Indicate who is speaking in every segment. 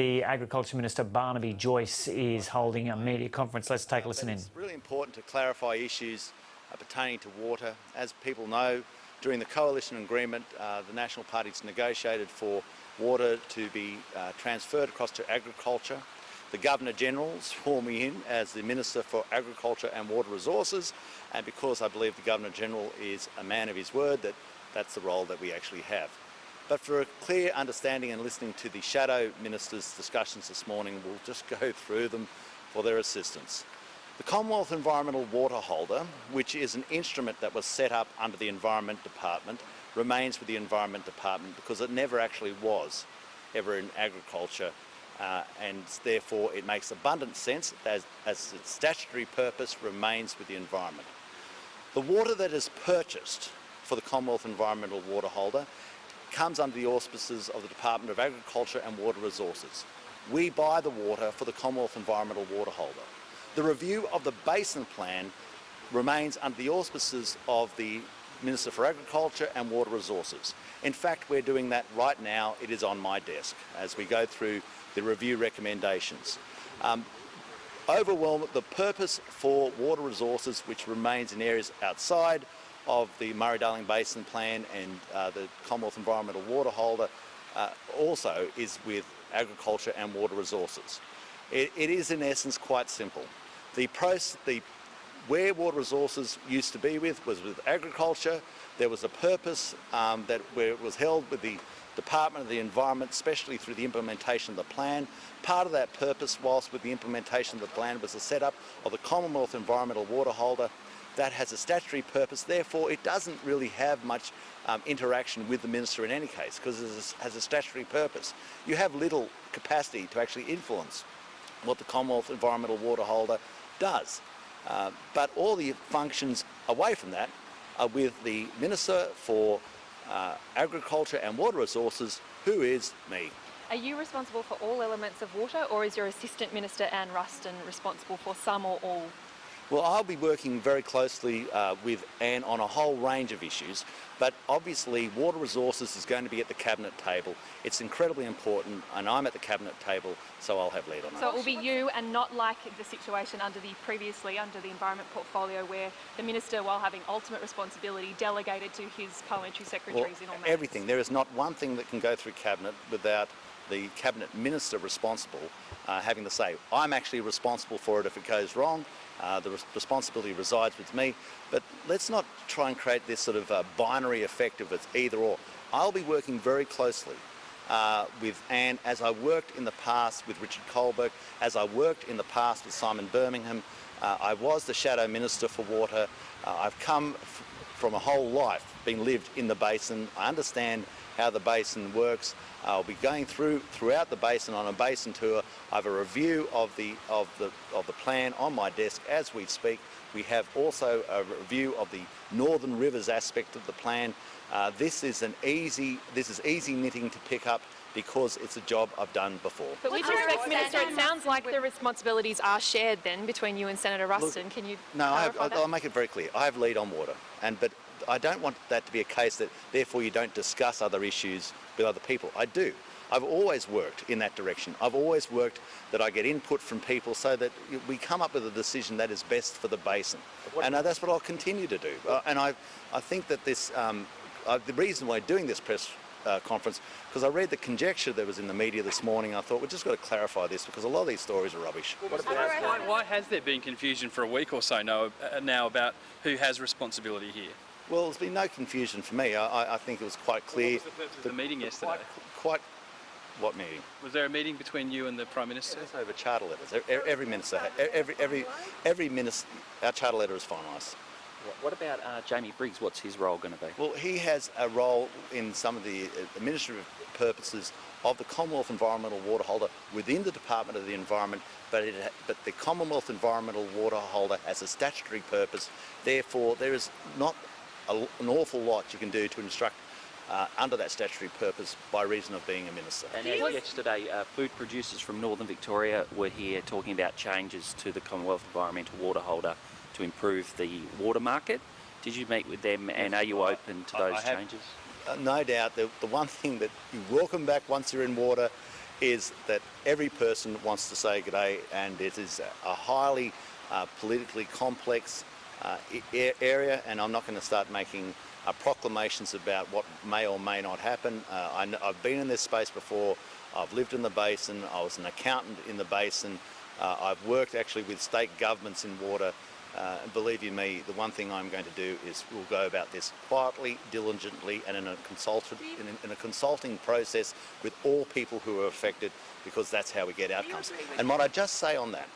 Speaker 1: The Agriculture Minister Barnaby Joyce is holding a media conference. Let's take a listen in.
Speaker 2: It's really important to clarify issues pertaining to water. As people know, during the coalition agreement, the National Parties negotiated for water to be transferred across to agriculture. The Governor-General swore me in as the Minister for Agriculture and Water Resources, and because I believe the Governor-General is a man of his word, that's the role that we actually have. But for a clear understanding and listening to the Shadow Minister's discussions this morning, we'll just go through them for their assistance. The Commonwealth Environmental Water Holder, which is an instrument that was set up under the Environment Department, remains with the Environment Department because it never actually was ever in agriculture, and therefore it makes abundant sense as its statutory purpose remains with the environment. The water that is purchased for the Commonwealth Environmental Water Holder comes under the auspices of the Department of Agriculture and Water Resources. We buy the water for the Commonwealth Environmental Water Holder. The review of the basin plan remains under the auspices of the Minister for Agriculture and Water Resources. In fact, we're doing that right now. It is on my desk as we go through the review recommendations. Overwhelming the purpose for water resources, which remains in areas outside of the Murray-Darling Basin Plan and the Commonwealth Environmental Water Holder, also is with agriculture and water resources. It is in essence quite simple. Where water resources used to be was with agriculture. There was a purpose where it was held with the Department of the Environment, especially through the implementation of the plan. Part of that purpose, whilst with the implementation of the plan, was the setup of the Commonwealth Environmental Water Holder. That has a statutory purpose, therefore it doesn't really have much interaction with the Minister in any case, because it has a statutory purpose. You have little capacity to actually influence what the Commonwealth Environmental Water Holder does. But all the functions away from that are with the Minister for Agriculture and Water Resources, who is me.
Speaker 3: Are you responsible for all elements of water, or is your Assistant Minister Anne Ruston responsible for some or all?
Speaker 2: Well, I'll be working very closely with Anne on a whole range of issues, but obviously water resources is going to be at the Cabinet table. It's incredibly important, and I'm at the Cabinet table, so I'll have lead on that.
Speaker 3: So it will be you, and not like the situation under the Environment portfolio, where the Minister, while having ultimate responsibility, delegated to his parliamentary secretaries in all matters?
Speaker 2: Everything. There is not one thing that can go through Cabinet without the Cabinet Minister responsible having the say. I'm actually responsible for it if it goes wrong. The responsibility resides with me, but let's not try and create this sort of binary effect of it's either or. I'll be working very closely with Anne, as I worked in the past with Richard Colberg, as I worked in the past with Simon Birmingham. I was the Shadow Minister for Water. I've come from a whole life being lived in the basin. I understand how the basin works. I'll be going throughout the basin on a basin tour. I have a review of the plan on my desk as we speak. We have also a review of the Northern Rivers aspect of the plan. This is easy knitting to pick up because it's a job I've done before.
Speaker 3: But with respect, Minister, it sounds like the responsibilities are shared then between you and Senator Ruston. Can you clarify that?
Speaker 2: I'll make it very clear. I have lead on water, but I don't want that to be a case that therefore you don't discuss other issues with other people. I do. I've always worked in that direction. I've always worked that I get input from people so that we come up with a decision that is best for the basin. And that's what I'll continue to do. And I think that this, the reason why I'm doing this press conference, because I read the conjecture that was in the media this morning. I thought we've just got to clarify this because a lot of these stories are rubbish.
Speaker 4: Why has there been confusion for a week or so now about who has responsibility here?
Speaker 2: Well, there's been no confusion for me. I think it was quite clear.
Speaker 4: What was the purpose of the meeting yesterday?
Speaker 2: What meeting?
Speaker 4: Was there a meeting between you and the Prime Minister?
Speaker 2: Yeah, over charter letters. Every minister, every minister, our charter letter is finalised.
Speaker 5: What about Jamie Briggs? What's his role going to be?
Speaker 2: Well, he has a role in some of the administrative purposes of the Commonwealth Environmental Water Holder within the Department of the Environment, but the Commonwealth Environmental Water Holder has a statutory purpose. Therefore, there is not an awful lot you can do to instruct under that statutory purpose by reason of being a minister.
Speaker 5: And yesterday, food producers from Northern Victoria were here talking about changes to the Commonwealth Environmental Water Holder to improve the water market. Did you meet with them, and are you open to those changes?
Speaker 2: No doubt. The one thing that you welcome back once you're in water is that every person wants to say g'day, and it is a highly politically complex area, and I'm not going to start making proclamations about what may or may not happen. I've been in this space before. I've lived in the basin. I was an accountant in the basin. I've worked actually with state governments in water. And believe you me, the one thing I'm going to do is we'll go about this quietly, diligently, and in a consulting process with all people who are affected, because that's how we get outcomes. And might I just say on that,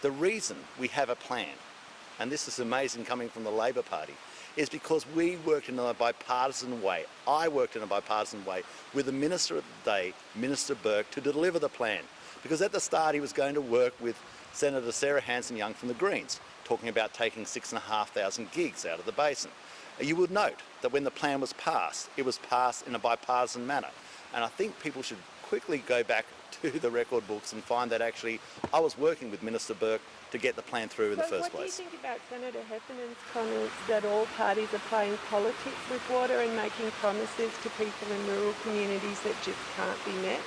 Speaker 2: the reason we have a plan, and this is amazing coming from the Labor Party, is because we worked in a bipartisan way. I worked in a bipartisan way with the Minister of the day, Minister Burke, to deliver the plan. Because at the start he was going to work with Senator Sarah Hanson-Young from the Greens, talking about taking 6,500 gigs out of the basin. You would note that when the plan was passed, it was passed in a bipartisan manner. And I think people should quickly go back to the record books and find that actually I was working with Minister Burke to get the plan through in the first place.
Speaker 6: What do you think about Senator Heffernan's comments that all parties are playing politics with water and making promises to people in rural communities that just can't be met?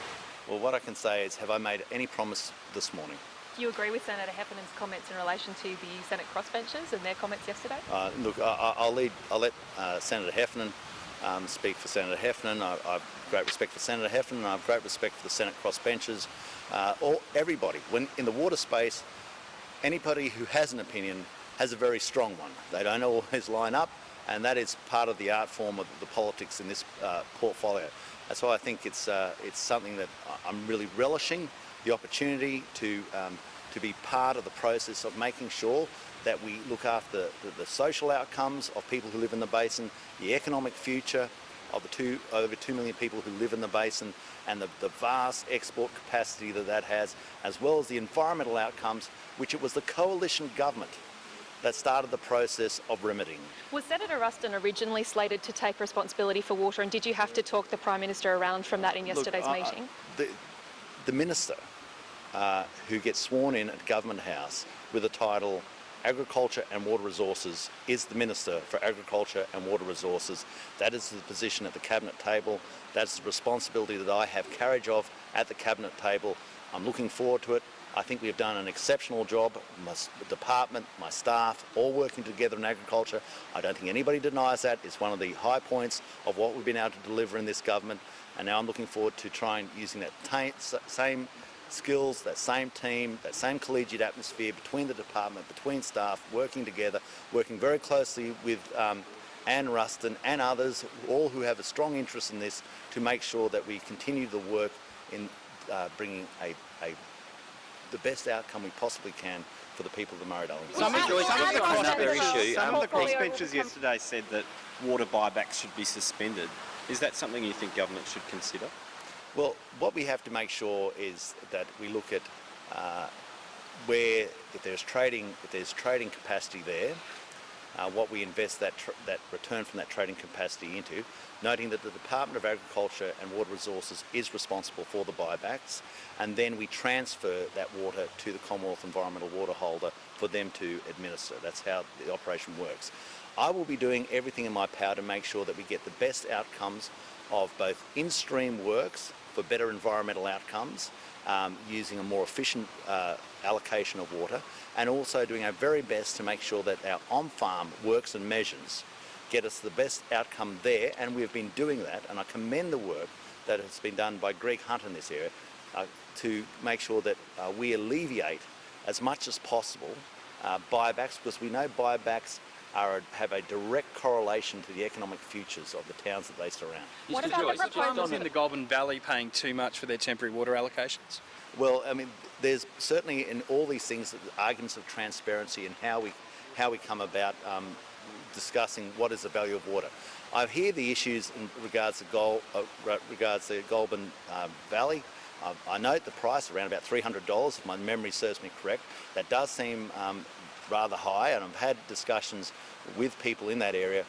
Speaker 2: Well, what I can say is, have I made any promise this morning?
Speaker 3: Do you agree with Senator Heffernan's comments in relation to the Senate crossbenchers and their comments yesterday?
Speaker 2: Look, I'll let Senator Heffernan speak for Senator Heffernan. I've great respect for Senator Heffernan, and I have great respect for the Senate crossbenchers. Everybody, when in the water space, anybody who has an opinion has a very strong one. They don't always line up, and that is part of the art form of the politics in this portfolio. That's why I think it's something that I'm really relishing the opportunity to be part of the process of making sure that we look after the social outcomes of people who live in the basin, the economic future of the over 2 million people who live in the basin, and the vast export capacity that has, as well as the environmental outcomes, which it was the coalition government that started the process of remedying.
Speaker 3: Was Senator Ruston originally slated to take responsibility for water, and did you have to talk the Prime Minister around from that in yesterday's meeting?
Speaker 2: The Minister who gets sworn in at Government House with the title Agriculture and Water Resources is the Minister for Agriculture and Water Resources. That is the position at the Cabinet table. That's the responsibility that I have carriage of at the Cabinet table. I'm looking forward to it. I think we've done an exceptional job, my department, my staff, all working together in agriculture. I don't think anybody denies that. It's one of the high points of what we've been able to deliver in this government. And now I'm looking forward to trying using that same skills, that same team, that same collegiate atmosphere between the department, between staff, working together, working very closely with Anne Ruston and others, all who have a strong interest in this, to make sure that we continue the work in bringing the best outcome we possibly can for the people of the Murray-Darling Basin.
Speaker 7: Some of the crossbenchers yesterday said that water buybacks should be suspended. Is that something you think government should consider?
Speaker 2: Well, what we have to make sure is that we look at where, if there's trading capacity there, what we invest that return from that trading capacity into, noting that the Department of Agriculture and Water Resources is responsible for the buybacks, and then we transfer that water to the Commonwealth Environmental Water Holder for them to administer. That's how the operation works. I will be doing everything in my power to make sure that we get the best outcomes of both in-stream works for better environmental outcomes, using a more efficient allocation of water, and also doing our very best to make sure that our on-farm works and measures get us the best outcome there, and we've been doing that, and I commend the work that has been done by Greg Hunt in this area to make sure that we alleviate as much as possible buybacks, because we know buybacks have a direct correlation to the economic futures of the towns that they surround.
Speaker 3: What
Speaker 4: Mr.
Speaker 3: about
Speaker 4: Joyce,
Speaker 3: the
Speaker 4: are farmers
Speaker 3: proposal?
Speaker 4: in the Goulburn Valley paying too much for their temporary water allocations?
Speaker 2: Well, I mean, there's certainly in all these things arguments of transparency and how we come about discussing what is the value of water. I hear the issues in regards to Goulburn Valley. I note the price around about $300, if my memory serves me correct. That does seem rather high, and I've had discussions with people in that area,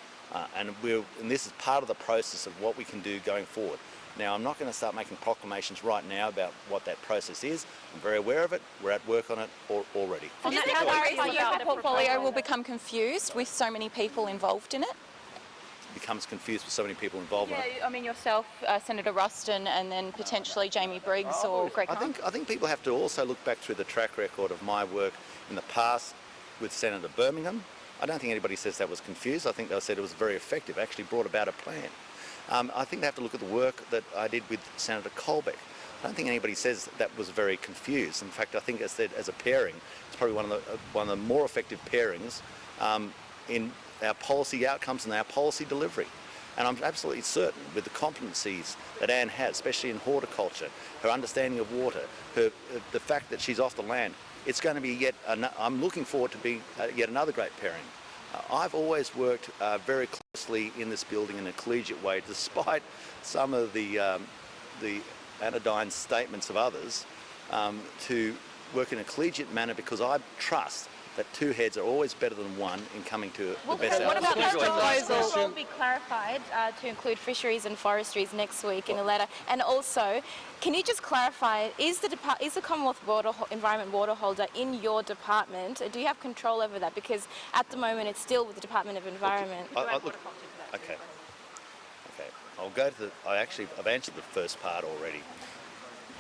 Speaker 2: and this is part of the process of what we can do going forward. Now, I'm not going to start making proclamations right now about what that process is. I'm very aware of it. We're at work on it already.
Speaker 8: Does it worry you the portfolio will become confused with so many people involved in it?
Speaker 2: becomes confused with so many people involved in it.
Speaker 8: Yeah, I mean yourself, Senator Ruston, and then potentially Jamie Briggs or Greg Hunt.
Speaker 2: I think people have to also look back through the track record of my work in the past with Senator Birmingham. I don't think anybody says that was confused. I think they said it was very effective, actually brought about a plan. I think they have to look at the work that I did with Senator Colbeck. I don't think anybody says that was very confused. In fact, I think as a pairing, it's probably one of the more effective pairings in our policy outcomes and our policy delivery. And I'm absolutely certain with the competencies that Anne has, especially in horticulture, her understanding of water, the fact that she's off the land, it's going to be I'm looking forward to being yet another great pairing. I've always worked very closely in this building in a collegiate way, despite some of the anodyne statements of others, to work in a collegiate manner because I trust that two heads are always better than one in coming to the best
Speaker 8: What
Speaker 2: outcome.
Speaker 8: about that proposal? Will be clarified to include fisheries and forestries next week in a letter. And also, can you just clarify, is the Commonwealth Environment Water Holder in your department? Do you have control over that? Because at the moment it's still with the Department of Environment.
Speaker 2: Okay. I'll go to I've answered the first part already.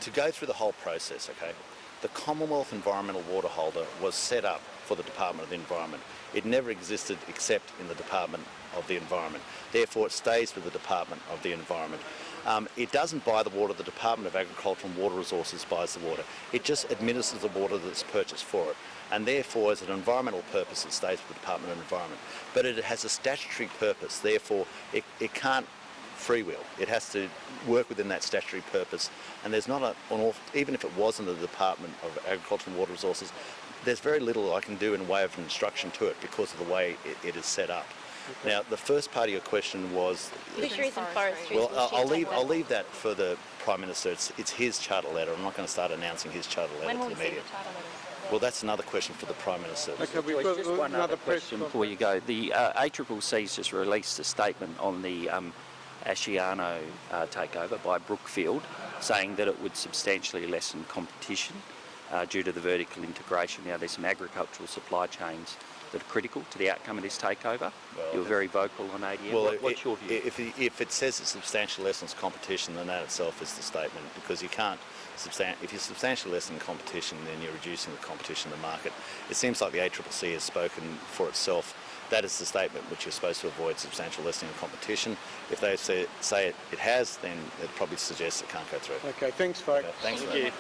Speaker 2: To go through the whole process, okay, the Commonwealth Environmental Water Holder was set up for the Department of the Environment. It never existed except in the Department of the Environment. Therefore, it stays with the Department of the Environment. It doesn't buy the water. The Department of Agriculture and Water Resources buys the water. It just administers the water that's purchased for it. And therefore, as an environmental purpose, it stays with the Department of Environment. But it has a statutory purpose. Therefore, it can't freewheel. It has to work within that statutory purpose. And there's not even if it was in the Department of Agriculture and Water Resources, there's very little I can do in way of instruction to it because of the way it is set up. Now, the first part of your question was
Speaker 8: Fisheries and forestry.
Speaker 2: Well, I'll leave that for the Prime Minister. It's his charter letter. I'm not going to start announcing his charter letter
Speaker 8: When will
Speaker 2: to
Speaker 8: we
Speaker 2: the
Speaker 8: see
Speaker 2: media.
Speaker 8: the charter letter?
Speaker 2: Well, that's another question for the Prime Minister.
Speaker 9: Okay, we've
Speaker 5: Joyce,
Speaker 9: got
Speaker 5: just one
Speaker 9: another
Speaker 5: other question before you go. The ACCC's just released a statement on the Asciano takeover by Brookfield, saying that it would substantially lessen competition due to the vertical integration. Now, there's some agricultural supply chains that are critical to the outcome of this takeover. You were very vocal on ADM.
Speaker 2: Well,
Speaker 5: What's your view?
Speaker 2: if it says it substantially lessens competition, then that itself is the statement, because you can't if you're substantially lessening competition, then you're reducing the competition in the market. It seems like the ACCC has spoken for itself. That is the statement which you're supposed to avoid substantial lessening of competition. If they say it has, then it probably suggests it can't go through.
Speaker 9: Okay, thanks, folks.
Speaker 2: Okay, thanks.
Speaker 4: Thank you.